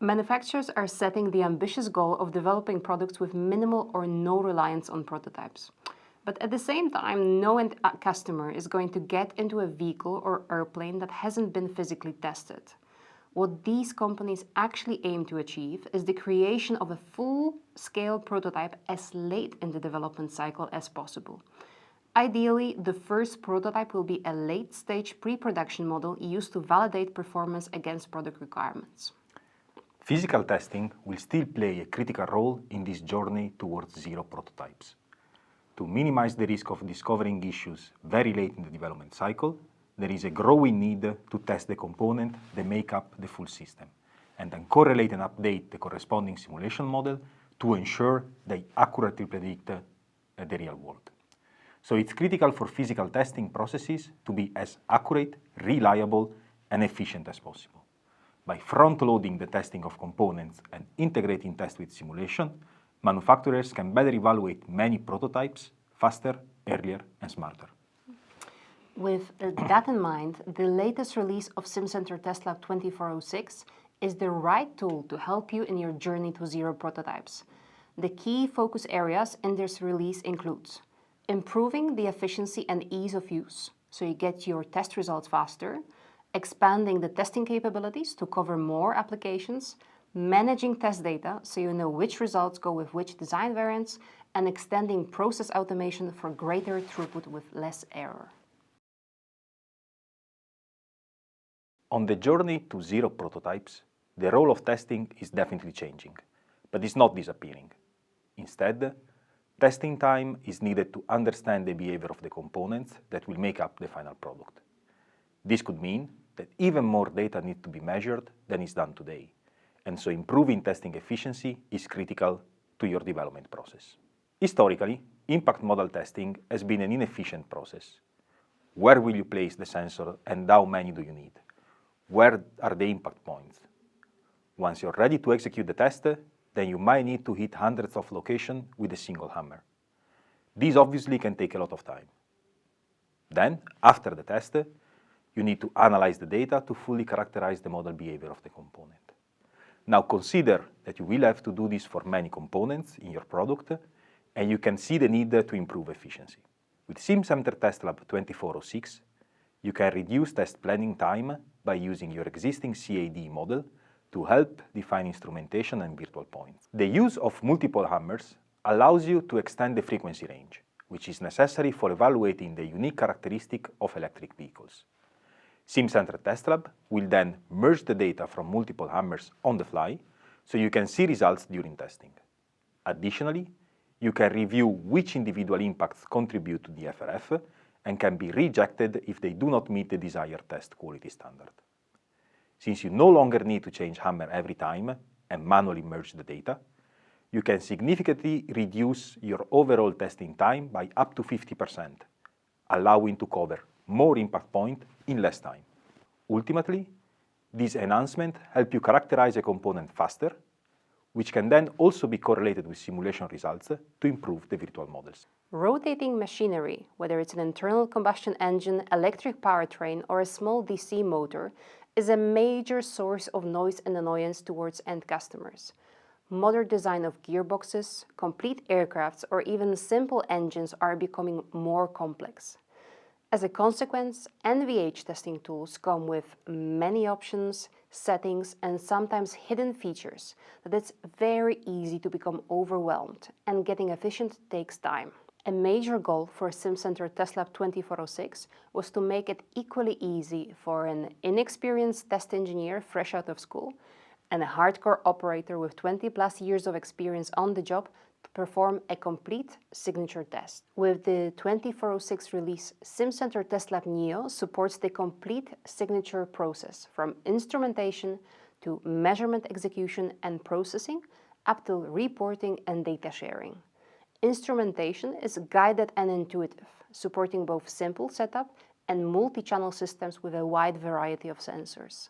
Manufacturers are setting the ambitious goal of developing products with minimal or no reliance on prototypes. But at the same time, no end customer is going to get into a vehicle or airplane that hasn't been physically tested. What these companies actually aim to achieve is the creation of a full-scale prototype as late in the development cycle as possible. Ideally, the first prototype will be a late-stage pre-production model used to validate performance against product requirements. Physical testing will still play a critical role in this journey towards zero prototypes. To minimize the risk of discovering issues very late in the development cycle, there is a growing need to test the components that make up the full system, and then correlate and update the corresponding simulation model to ensure they accurately predict the real world. So it's critical for physical testing processes to be as accurate, reliable, and efficient as possible. By front-loading the testing of components and integrating tests with simulation, manufacturers can better evaluate many prototypes faster, earlier, and smarter. With that in mind, the latest release of Simcenter Testlab 2406 is the right tool to help you in your journey to zero prototypes. The key focus areas in this release include improving the efficiency and ease of use, so you get your test results faster, expanding the testing capabilities to cover more applications, managing test data so you know which results go with which design variants, and extending process automation for greater throughput with less error. On the journey to zero prototypes, the role of testing is definitely changing, but it's not disappearing. Instead, testing time is needed to understand the behavior of the components that will make up the final product. This could mean that even more data needs to be measured than is done today, and so improving testing efficiency is critical to your development process. Historically, impact model testing has been an inefficient process. Where will you place the sensor and how many do you need? Where are the impact points? Once you're ready to execute the test, then you might need to hit hundreds of locations with a single hammer. This obviously can take a lot of time. Then, after the test, you need to analyze the data to fully characterize the model behavior of the component. Now consider that you will have to do this for many components in your product, and you can see the need to improve efficiency. With Simcenter Testlab 2406, you can reduce test planning time by using your existing CAD model to help define instrumentation and virtual points. The use of multiple hammers allows you to extend the frequency range, which is necessary for evaluating the unique characteristic of electric vehicles. Simcenter Testlab will then merge the data from multiple hammers on the fly, so you can see results during testing. Additionally, you can review which individual impacts contribute to the FRF and can be rejected if they do not meet the desired test quality standard. Since you no longer need to change hammer every time and manually merge the data, you can significantly reduce your overall testing time by up to 50%, allowing to cover more impact points in less time. Ultimately, these enhancements help you characterize a component faster, which can then also be correlated with simulation results to improve the virtual models. Rotating machinery, whether it's an internal combustion engine, electric powertrain, or a small DC motor, is a major source of noise and annoyance towards end customers. Modern design of gearboxes, complete aircrafts, or even simple engines are becoming more complex. As a consequence, NVH testing tools come with many options, settings, and sometimes hidden features that it's very easy to become overwhelmed, and getting efficient takes time. A major goal for Simcenter Testlab 2406 was to make it equally easy for an inexperienced test engineer fresh out of school and a hardcore operator with 20+ years of experience on the job to perform a complete signature test. With the 2406 release, Simcenter Testlab Neo supports the complete signature process, from instrumentation to measurement execution and processing, up to reporting and data sharing. Instrumentation is guided and intuitive, supporting both simple setup and multi-channel systems with a wide variety of sensors.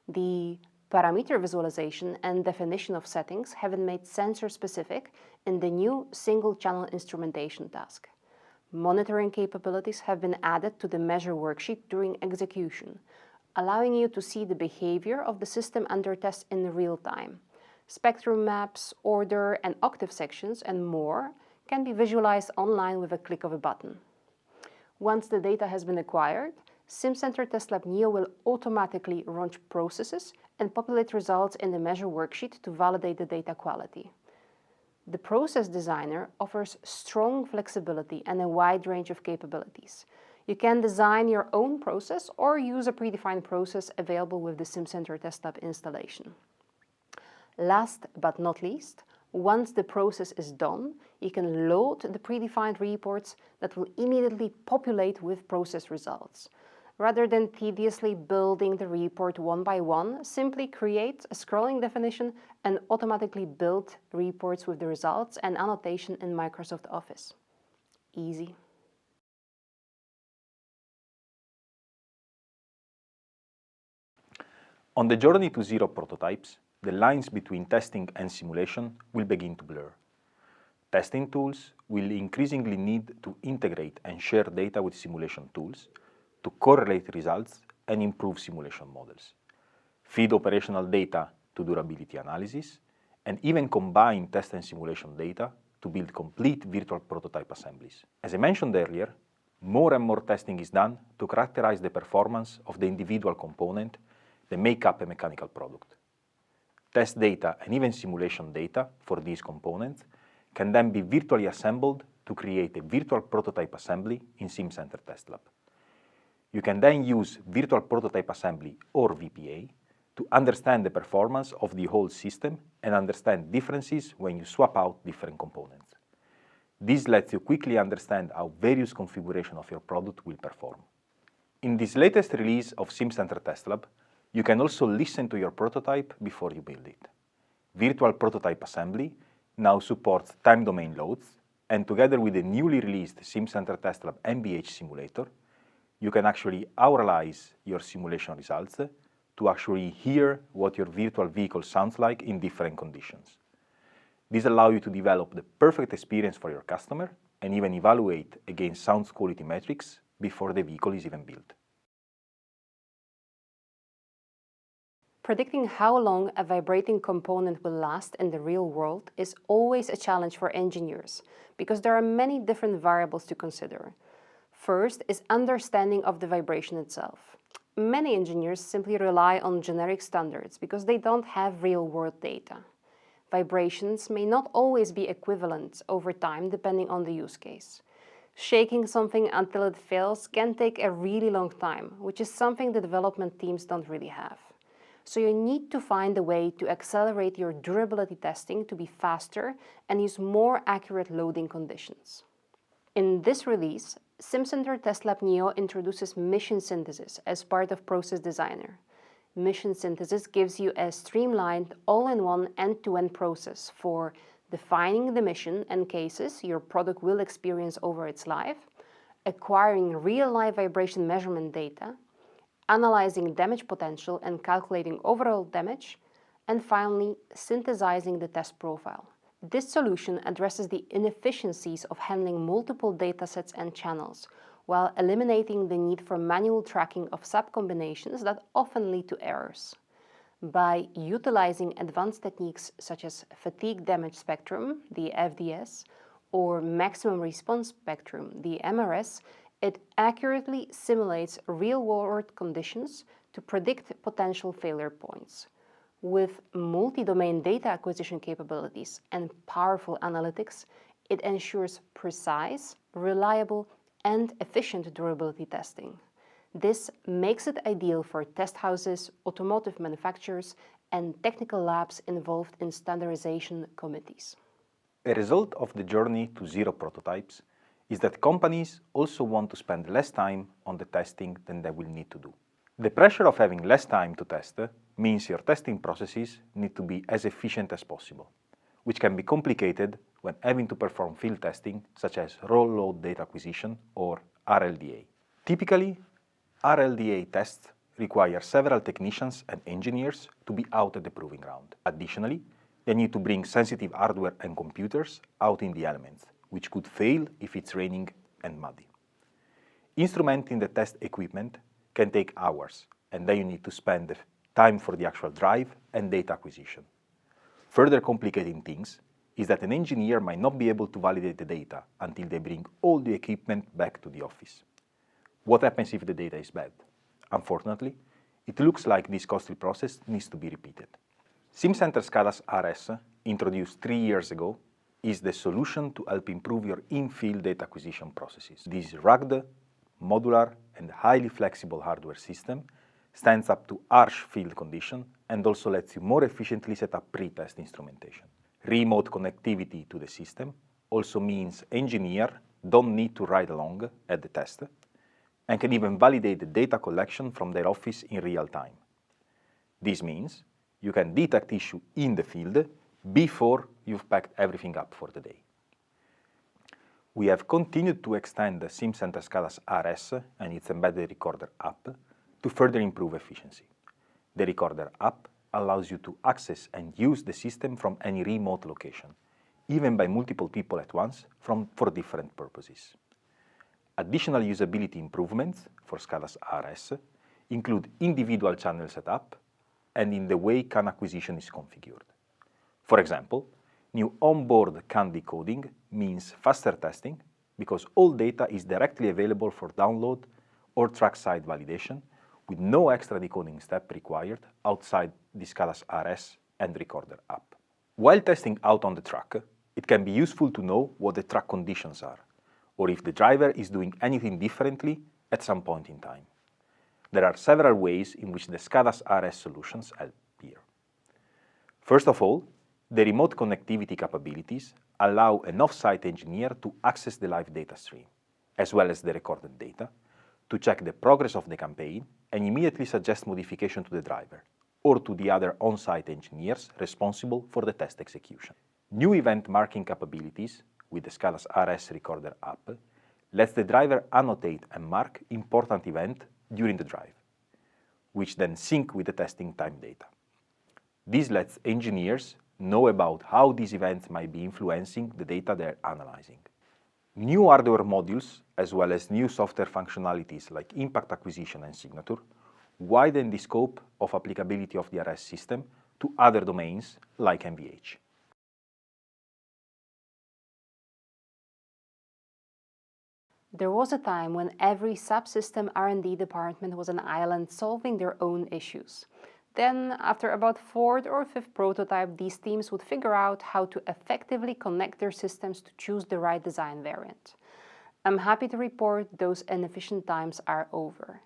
The parameter visualization and definition of settings have been made sensor-specific in the new single-channel instrumentation task. Monitoring capabilities have been added to the measure worksheet during execution, allowing you to see the behavior of the system under test in real time. Spectrum maps, order and octave sections, and more can be visualized online with a click of a button. Once the data has been acquired, Simcenter Testlab Neo will automatically launch processes and populate results in the measure worksheet to validate the data quality. The process designer offers strong flexibility and a wide range of capabilities. You can design your own process or use a predefined process available with the Simcenter Testlab installation. Last but not least, once the process is done, you can load the predefined reports that will immediately populate with process results. Rather than tediously building the report one by one, simply create a scrolling definition and automatically build reports with the results and annotation in Microsoft Office. Easy. On the journey to zero prototypes, the lines between testing and simulation will begin to blur. Testing tools will increasingly need to integrate and share data with simulation tools to correlate results and improve simulation models, feed operational data to durability analysis, and even combine test and simulation data to build complete virtual prototype assemblies. As I mentioned earlier, more and more testing is done to characterize the performance of the individual component that make up a mechanical product. Test data and even simulation data for these components can then be virtually assembled to create a virtual prototype assembly in Simcenter Testlab. You can then use virtual prototype assembly or VPA to understand the performance of the whole system and understand differences when you swap out different components. This lets you quickly understand how various configurations of your product will perform. In this latest release of Simcenter Testlab, you can also listen to your prototype before you build it. Virtual prototype assembly now supports time domain loads, and together with the newly released Simcenter Testlab MBH simulator, you can actually auralize your simulation results to actually hear what your virtual vehicle sounds like in different conditions. This allows you to develop the perfect experience for your customer and even evaluate against sound quality metrics before the vehicle is even built. Predicting how long a vibrating component will last in the real world is always a challenge for engineers because there are many different variables to consider. First is understanding of the vibration itself. Many engineers simply rely on generic standards because they don't have real-world data. Vibrations may not always be equivalent over time depending on the use case. Shaking something until it fails can take a really long time, which is something the development teams don't really have. So you need to find a way to accelerate your durability testing to be faster and use more accurate loading conditions. In this release, Simcenter Testlab Neo introduces mission synthesis as part of Process Designer. Mission synthesis gives you a streamlined, all-in-one end-to-end process for defining the mission and cases your product will experience over its life, acquiring real-life vibration measurement data, analyzing damage potential and calculating overall damage, and finally, synthesizing the test profile. This solution addresses the inefficiencies of handling multiple datasets and channels, while eliminating the need for manual tracking of sub-combinations that often lead to errors. By utilizing advanced techniques such as fatigue damage spectrum, the FDS, or maximum response spectrum, the MRS, it accurately simulates real-world conditions to predict potential failure points. With multi-domain data acquisition capabilities and powerful analytics, it ensures precise, reliable, and efficient durability testing. This makes it ideal for test houses, automotive manufacturers, and technical labs involved in standardization committees. A result of the journey to zero prototypes is that companies also want to spend less time on the testing than they will need to do. The pressure of having less time to test means your testing processes need to be as efficient as possible, which can be complicated when having to perform field testing such as raw load data acquisition or RLDA. Typically, RLDA tests require several technicians and engineers to be out at the proving ground. Additionally, they need to bring sensitive hardware and computers out in the elements, which could fail if it's raining and muddy. Instrumenting the test equipment can take hours, and then you need to spend the time for the actual drive and data acquisition. Further complicating things is that an engineer might not be able to validate the data until they bring all the equipment back to the office. What happens if the data is bad? Unfortunately, it looks like this costly process needs to be repeated. Simcenter SCADA's RS, introduced 3 years ago, is the solution to help improve your in-field data acquisition processes. This rugged, modular, and highly flexible hardware system stands up to harsh field conditions and also lets you more efficiently set up pre-test instrumentation. Remote connectivity to the system also means engineers don't need to ride along at the test and can even validate the data collection from their office in real time. This means you can detect issues in the field before you've packed everything up for the day. We have continued to extend the Simcenter SCADA's RS and its embedded recorder app to further improve efficiency. The recorder app allows you to access and use the system from any remote location, even by multiple people at once for different purposes. Additional usability improvements for SCADA's RS include individual channel setup and in the way CAN acquisition is configured. For example, new onboard CAN decoding means faster testing because all data is directly available for download or trackside validation with no extra decoding step required outside the SCADA's RS and recorder app. While testing out on the track, it can be useful to know what the track conditions are, or if the driver is doing anything differently at some point in time. There are several ways in which the SCADA's RS solutions help here. First of all, the remote connectivity capabilities allow an off-site engineer to access the live data stream, as well as the recorded data, to check the progress of the campaign and immediately suggest modification to the driver or to the other on-site engineers responsible for the test execution. New event marking capabilities with the SCADA's RS recorder app lets the driver annotate and mark important events during the drive, which then sync with the testing time data. This lets engineers know about how these events might be influencing the data they're analyzing. New hardware modules, as well as new software functionalities like impact acquisition and signature, widen the scope of applicability of the RS system to other domains like NVH. There was a time when every subsystem R&D department was an island solving their own issues. Then, after about 4th or 5th prototype, these teams would figure out how to effectively connect their systems to choose the right design variant. I'm happy to report those inefficient times are over.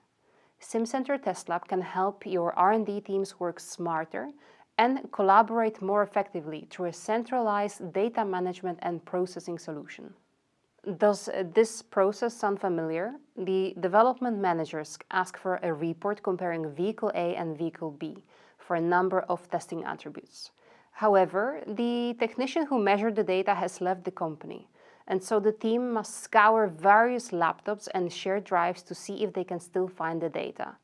Simcenter Testlab can help your R&D teams work smarter and collaborate more effectively through a centralized data management and processing solution. Does this process sound familiar? The development managers ask for a report comparing vehicle A and vehicle B for a number of testing attributes. However, the technician who measured the data has left the company, and so the team must scour various laptops and shared drives to see if they can still find the data.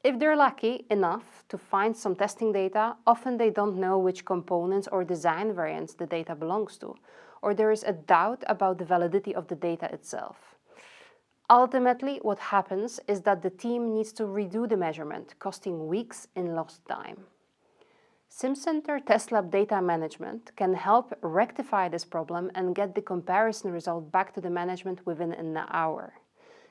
If they're lucky enough to find some testing data, often they don't know which components or design variants the data belongs to, or there is a doubt about the validity of the data itself. Ultimately, what happens is that the team needs to redo the measurement, costing weeks in lost time. Simcenter Testlab Data Management can help rectify this problem and get the comparison result back to the management within an hour.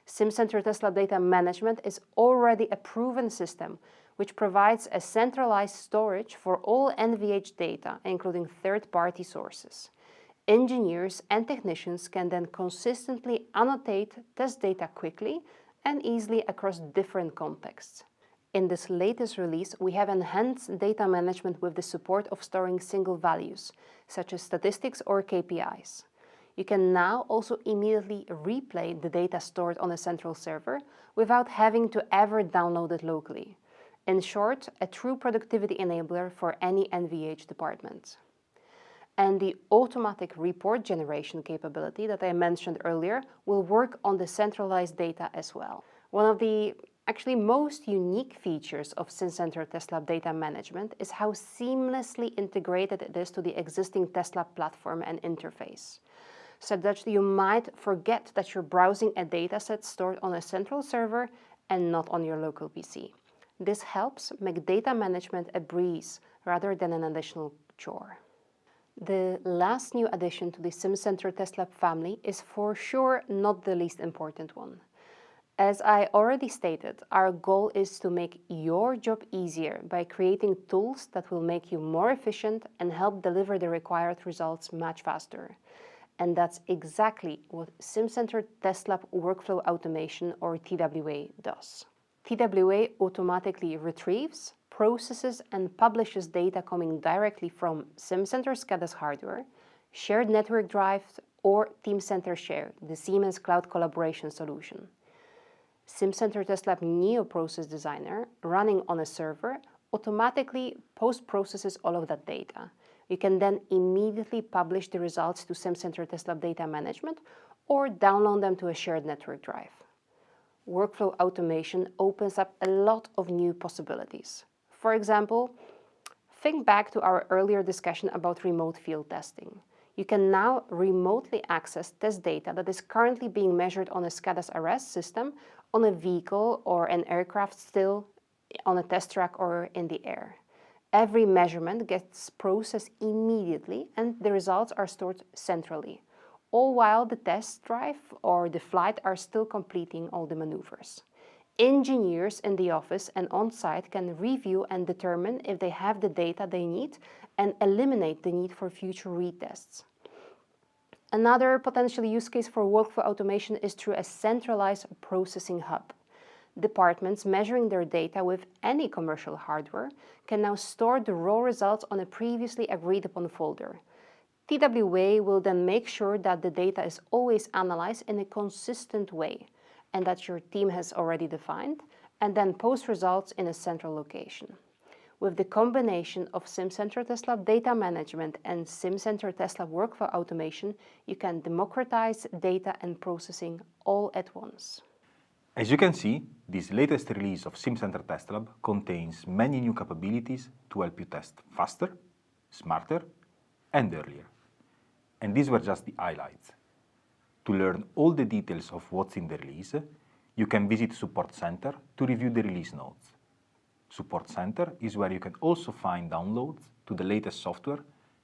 Simcenter Testlab Data Management is already a proven system which provides a centralized storage for all NVH data, including third-party sources. Engineers and technicians can then consistently annotate test data quickly and easily across different contexts. In this latest release, we have enhanced data management with the support of storing single values, such as statistics or KPIs. You can now also immediately replay the data stored on a central server without having to ever download it locally. In short, a true productivity enabler for any NVH department. And the automatic report generation capability that I mentioned earlier will work on the centralized data as well. One of the actually most unique features of Simcenter Testlab Data Management is how seamlessly integrated it is to the existing Testlab platform and interface, so that you might forget that you're browsing a dataset stored on a central server and not on your local PC. This helps make data management a breeze rather than an additional chore. The last new addition to the Simcenter Testlab family is for sure not the least important one. As I already stated, our goal is to make your job easier by creating tools that will make you more efficient and help deliver the required results much faster. And that's exactly what Simcenter Testlab Workflow Automation, or TWA, does. TWA automatically retrieves, processes, and publishes data coming directly from Simcenter SCADA's hardware, shared network drives, or Teamcenter Share, the Siemens cloud collaboration solution. Simcenter Testlab Neo Process Designer, running on a server, automatically post-processes all of that data. You can then immediately publish the results to Simcenter Testlab Data Management or download them to a shared network drive. Workflow automation opens up a lot of new possibilities. For example, think back to our earlier discussion about remote field testing. You can now remotely access test data that is currently being measured on a SCADA's RS system, on a vehicle or an aircraft still on a test track or in the air. Every measurement gets processed immediately and the results are stored centrally, all while the test drive or the flight are still completing all the maneuvers. Engineers in the office and on-site can review and determine if they have the data they need and eliminate the need for future retests. Another potential use case for workflow automation is through a centralized processing hub. Departments measuring their data with any commercial hardware can now store the raw results on a previously agreed upon folder. TWA will then make sure that the data is always analyzed in a consistent way and that your team has already defined, and then post results in a central location. With the combination of Simcenter Testlab Data Management and Simcenter Testlab Workflow Automation, you can democratize data and processing all at once. As you can see, this latest release of Simcenter Testlab contains many new capabilities to help you test faster, smarter, and earlier. And these were just the highlights. To learn all the details of what's in the release, you can visit Support Center to review the release notes. Support Center is where you can also find downloads to the latest software,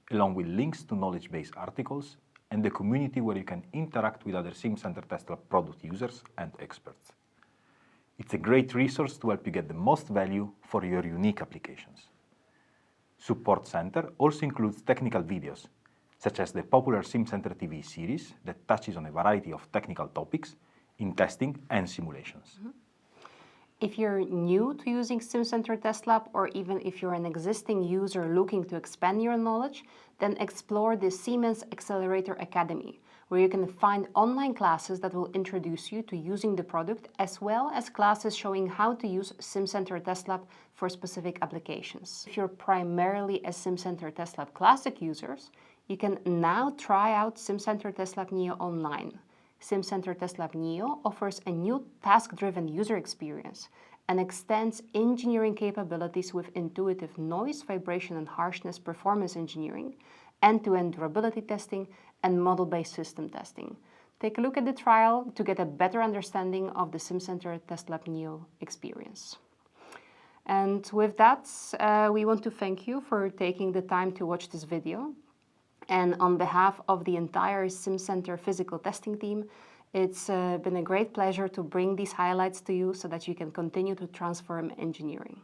along with links to knowledge base articles and the community where you can interact with other Simcenter Testlab product users and experts. It's a great resource to help you get the most value for your unique applications. Support Center also includes technical videos, such as the popular Simcenter TV series that touches on a variety of technical topics in testing and simulations. If you're new to using Simcenter Testlab, or even if you're an existing user looking to expand your knowledge, then explore the Siemens Accelerator Academy, where you can find online classes that will introduce you to using the product, as well as classes showing how to use Simcenter Testlab for specific applications. If you're primarily a Simcenter Testlab Classic users, you can now try out Simcenter Testlab Neo online. Simcenter Testlab Neo offers a new task-driven user experience and extends engineering capabilities with intuitive noise, vibration, and harshness performance engineering, end-to-end durability testing, and model-based system testing. Take a look at the trial to get a better understanding of the Simcenter Testlab Neo experience. And with that, we want to thank you for taking the time to watch this video. And on behalf of the entire Simcenter physical testing team, it's been a great pleasure to bring these highlights to you so that you can continue to transform engineering.